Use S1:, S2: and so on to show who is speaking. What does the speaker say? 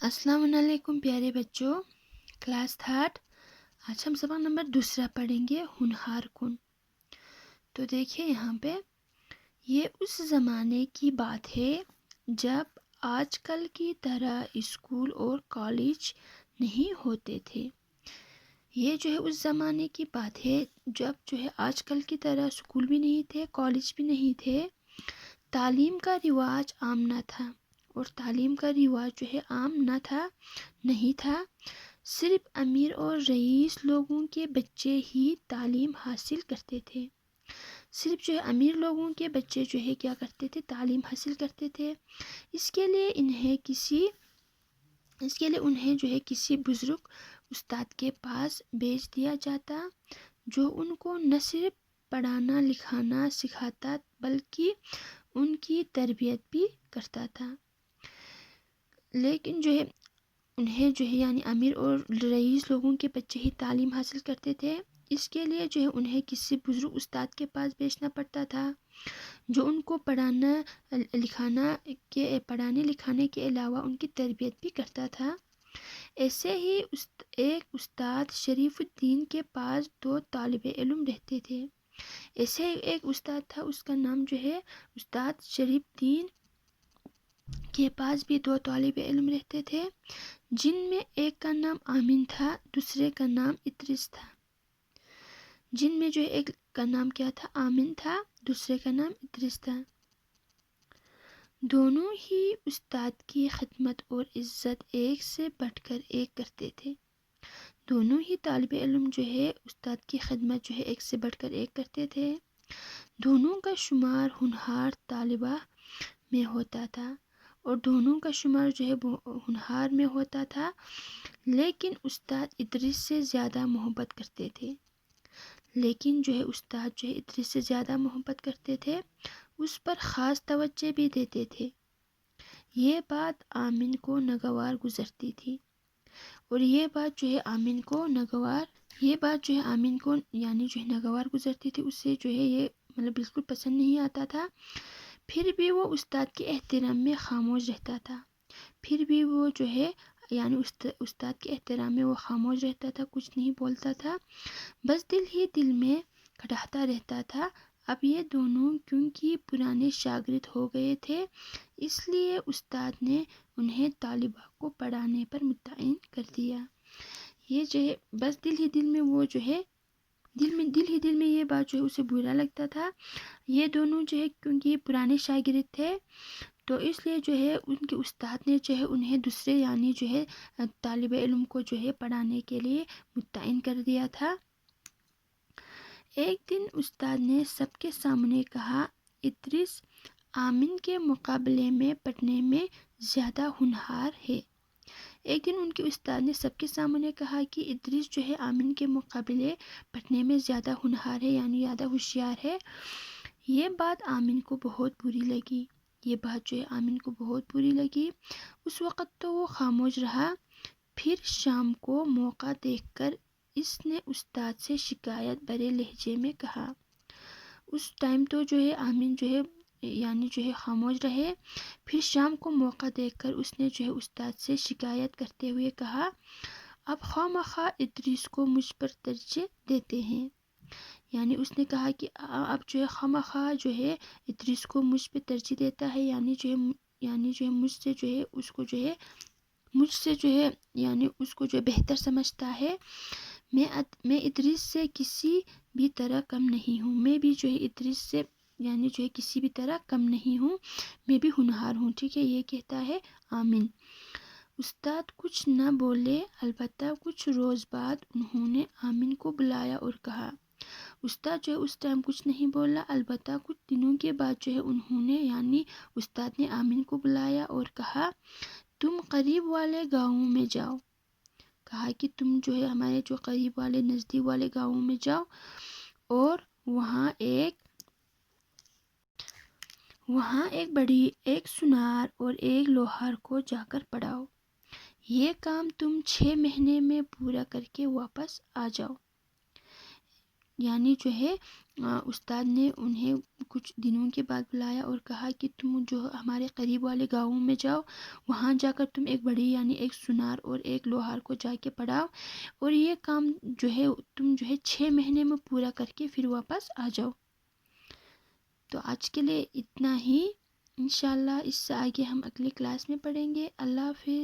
S1: अस्सलाम वालेकुम प्यारे बच्चों। Class third. आज हम सबक नंबर 2 पढ़ेंगे, होनहार कौन। तो देखिए यहाँ पे ये उस ज़माने की बात है जब आजकल की तरह स्कूल और कॉलेज नहीं होते थे। ये जो है उस ज़माने की बात है जब जो है आजकल की तरह स्कूल भी नहीं थे, कॉलेज भी नहीं थे। तालीम का रिवाज आम न था, और तालीम का रिवाज जो है आम न था, नहीं था। सिर्फ अमीर और रईस लोगों के बच्चे ही तालीम हासिल करते थे। सिर्फ जो है अमीर लोगों के बच्चे जो है क्या करते थे, तालीम हासिल करते थे। इसके लिए उन्हें जो है किसी बुजुर्ग उस्ताद के पास भेज दिया जाता, जो उनको न सिर्फ पढ़ाना लिखाना सिखाता बल्कि उनकी तरबियत भी करता था। लेकिन जो है उन्हें जो है यानी अमीर और रईस लोगों के बच्चे ही तालीम हासिल करते थे। इसके लिए जो है उन्हें किसी बुजुर्ग उस्ताद के पास भेजना पड़ता था, जो उनको पढ़ाने लिखाने के अलावा उनकी तरबियत भी करता था। ऐसे ही एक उस्ताद शरीफुद्दीन के पास 2 तालिबे इल्म रहते थे। ऐसे एक उस्ताद था, उसका नाम जो है उस्ताद शरीफुद्दीन के पास भी 2 तालिबे इल्म रहते थे, जिनमें एक का नाम आमिन था, दूसरे का नाम इद्रिस था। जिनमें जो एक का नाम क्या था, आमिन था, दूसरे का नाम इद्रिस था। दोनों ही उस्ताद की खिदमत और इज्जत एक से बढ़कर एक करते थे। दोनों ही तालिबे इल्म जो है उस्ताद की खिदमत जो है एक से बढ़कर एक करते थे। दोनों का शुमार होनहार तालिबा में होता था, और दोनों का शुमार जो है होनहार में होता था। लेकिन उस्ताद इद्रिस से ज़्यादा मोहब्बत करते थे। उस पर ख़ास तवज्जो भी देते थे। ये बात आमिन को नागवार गुजरती थी, और ये बात जो है आमिन को यानी जो है नागवार गुजरती थी। उससे जो है ये मतलब बिल्कुल पसंद नहीं आता था। फिर भी वो उस्ताद के एहतराम में खामोश रहता था। उस्ताद के एहतराम में वो खामोश रहता था, कुछ नहीं बोलता था, बस दिल ही दिल में खटाता रहता था। अब ये दोनों क्योंकि पुराने शागिर्द हो गए थे, इसलिए उस्ताद ने उन्हें तालिबा को पढ़ाने पर मुतयन कर दिया। ये जो है बस दिल ही दिल में वो जो है दिल में ये बात जो है उसे बुरा लगता था। ये दोनों जो है क्योंकि पुराने शागिर्द थे, तो इसलिए जो है उनके उस्ताद ने जो है उन्हें दूसरे यानी जो है तालिबे इल्म को जो है पढ़ाने के लिए मुतयन कर दिया था। एक दिन उस्ताद ने सबके सामने कहा, इद्रिस आमिन के मुकाबले में पढ़ने में ज़्यादा होनहार है। एक दिन उनके उस्ताद ने सबके सामने कहा कि इद्रिस जो है आमिन के मुकाबले पढ़ने में ज़्यादा होनहार है, यानी ज़्यादा होशियार है। ये बात आमिन को बहुत बुरी लगी। उस वक़्त तो वो खामोश रहा। फिर शाम को मौका देखकर इसने उस्ताद से शिकायत भरे लहजे में कहा। उस टाइम तो जो है आमिन जो है यानी जो है खामोश रहे। फिर शाम को मौका देखकर उसने जो है उस्ताद से शिकायत करते हुए कहा, अब खामखा इद्रिस को मुझ पर तरजीह देते हैं। यानी उसने कहा कि अब जो है खामखा जो है इद्रिस को मुझ पर तरजीह देता है, यानी जो है मुझसे जो है बेहतर समझता है। मैं इद्रिस से किसी भी तरह कम नहीं हूँ। मैं भी जो है इद्रिस से यानी जो है किसी भी तरह कम नहीं हूँ। मैं भी होनहार हूँ। ठीक है, ये कहता है आमिन। उस्ताद कुछ न बोले, अलबत्ता कुछ रोज़ बाद उन्होंने आमिन को बुलाया और कहा। उस्ताद जो है उस टाइम कुछ नहीं बोला, अलबत्ता कुछ दिनों के बाद जो है उन्होंने यानी उस्ताद ने आमिन को बुलाया और कहा, तुम करीब वाले गाँवों में जाओ। कहा कि तुम जो है हमारे जो करीब वाले नज़दीक वाले गाँवों में जाओ, और वहाँ एक सुनार और एक लोहार को जाकर पढ़ाओ। ये काम तुम 6 महीने में पूरा करके वापस आ जाओ। یعنی جو ہے استاد نے انہیں کچھ دنوں کے بعد بلایا اور کہا کہ تم جو ہمارے قریب والے گاؤں میں جاؤ، وہاں جا کر تم ایک بڑی یعنی ایک سنار اور ایک لوہار کو جا کے پڑھاؤ، اور یہ کام جو ہے تم جو ہے 6 مہینے میں پورا کر کے پھر واپس آ جاؤ۔ تو آج کے لیے اتنا ہی، انشاءاللہ اس سے آگے ہم اگلی کلاس میں پڑھیں گے۔ اللہ حافظ۔